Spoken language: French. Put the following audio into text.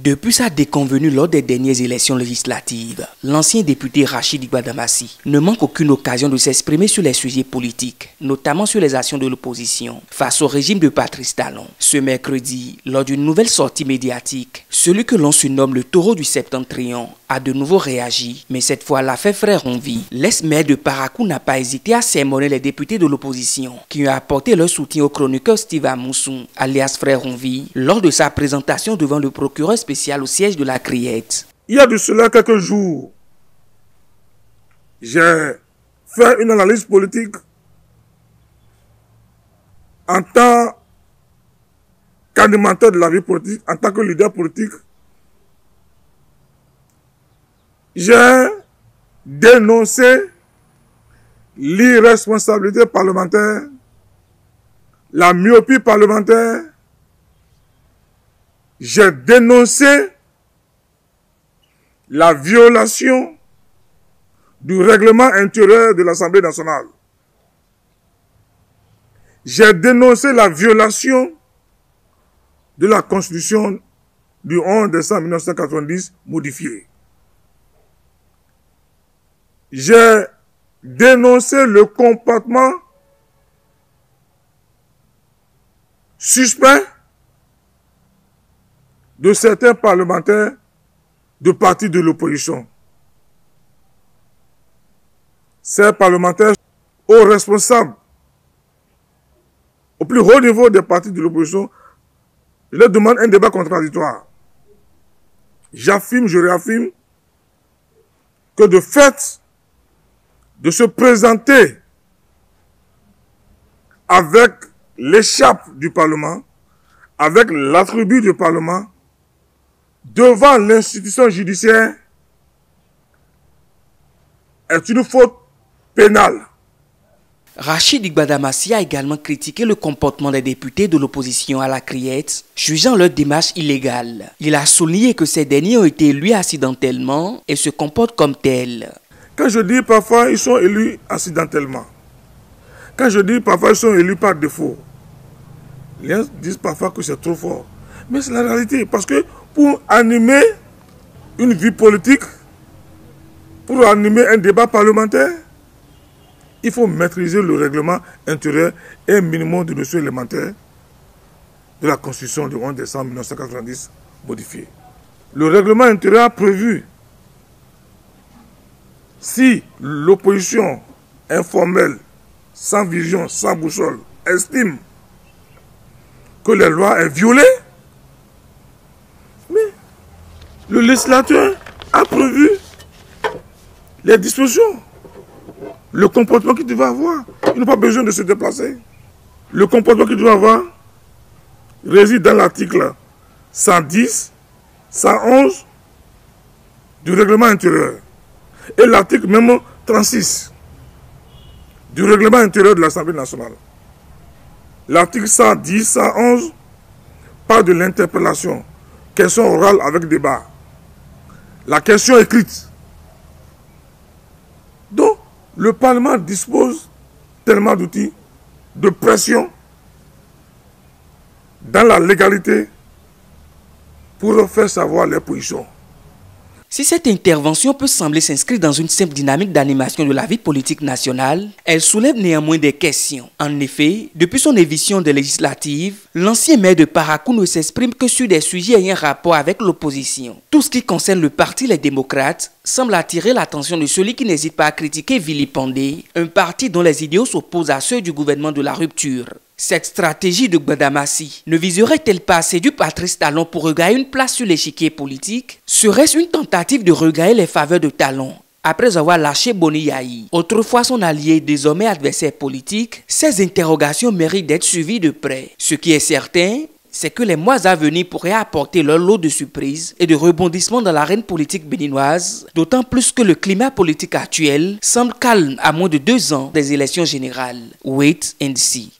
Depuis sa déconvenue lors des dernières élections législatives, l'ancien député Rachid Gbadamassi ne manque aucune occasion de s'exprimer sur les sujets politiques, notamment sur les actions de l'opposition, face au régime de Patrice Talon. Ce mercredi, lors d'une nouvelle sortie médiatique, celui que l'on surnomme le taureau du septentrion a de nouveau réagi, mais cette fois l'affaire Frère Honvi. L'ex-maire de Parakou n'a pas hésité à sermonner les députés de l'opposition qui ont apporté leur soutien au chroniqueur Steve Amoussou, alias Frère Honvi, lors de sa présentation devant le procureur spécial au siège de la Criette. Il y a de cela quelques jours, j'ai fait une analyse politique en tant qu'animateur de la vie politique, en tant que leader politique. J'ai dénoncé l'irresponsabilité parlementaire, la myopie parlementaire. J'ai dénoncé la violation du règlement intérieur de l'Assemblée nationale. J'ai dénoncé la violation de la Constitution du 11 décembre 1990 modifiée. J'ai dénoncé le comportement suspect de certains parlementaires de partis de l'opposition. Ces parlementaires, aux responsables, au plus haut niveau des partis de l'opposition, je leur demande un débat contradictoire. J'affirme, je réaffirme, que de fait, de se présenter avec l'écharpe du Parlement, avec l'attribut du Parlement, devant l'institution judiciaire, est une faute pénale. Rachid Gbadamassi a également critiqué le comportement des députés de l'opposition à la Criette, jugeant leur démarche illégale. Il a souligné que ces derniers ont été élus accidentellement et se comportent comme tels. Quand je dis parfois ils sont élus accidentellement, quand je dis parfois ils sont élus par défaut, les gens disent parfois que c'est trop fort. Mais c'est la réalité, parce que pour animer une vie politique, pour animer un débat parlementaire, il faut maîtriser le règlement intérieur et un minimum de notions élémentaires de la Constitution du 11 décembre 1990 modifiée. Le règlement intérieur a prévu, si l'opposition informelle, sans vision, sans boussole, estime que la loi est violée, mais le législateur a prévu les dispositions, le comportement qu'il devait avoir. Il n'a pas besoin de se déplacer. Le comportement qu'il devait avoir réside dans l'article 110, 111 du règlement intérieur et l'article même 36 du règlement intérieur de l'Assemblée nationale. L'article 110, 111 parle de l'interpellation, question orale avec débat. La question écrite. Donc, le Parlement dispose tellement d'outils de pression dans la légalité pour faire savoir les positions. Si cette intervention peut sembler s'inscrire dans une simple dynamique d'animation de la vie politique nationale, elle soulève néanmoins des questions. En effet, depuis son éviction des législatives, l'ancien maire de Parakou ne s'exprime que sur des sujets ayant rapport avec l'opposition. Tout ce qui concerne le parti Les Démocrates semble attirer l'attention de celui qui n'hésite pas à critiquer et vilipender un parti dont les idéaux s'opposent à ceux du gouvernement de la rupture. Cette stratégie de Gbadamassi ne viserait-elle pas à séduire Patrice Talon pour regagner une place sur l'échiquier politique? Serait-ce une tentative de regagner les faveurs de Talon après avoir lâché Boni Yayi, autrefois son allié, désormais adversaire politique? Ces interrogations méritent d'être suivies de près. Ce qui est certain, c'est que les mois à venir pourraient apporter leur lot de surprises et de rebondissements dans l'arène politique béninoise, d'autant plus que le climat politique actuel semble calme à moins de 2 ans des élections générales. Wait and see.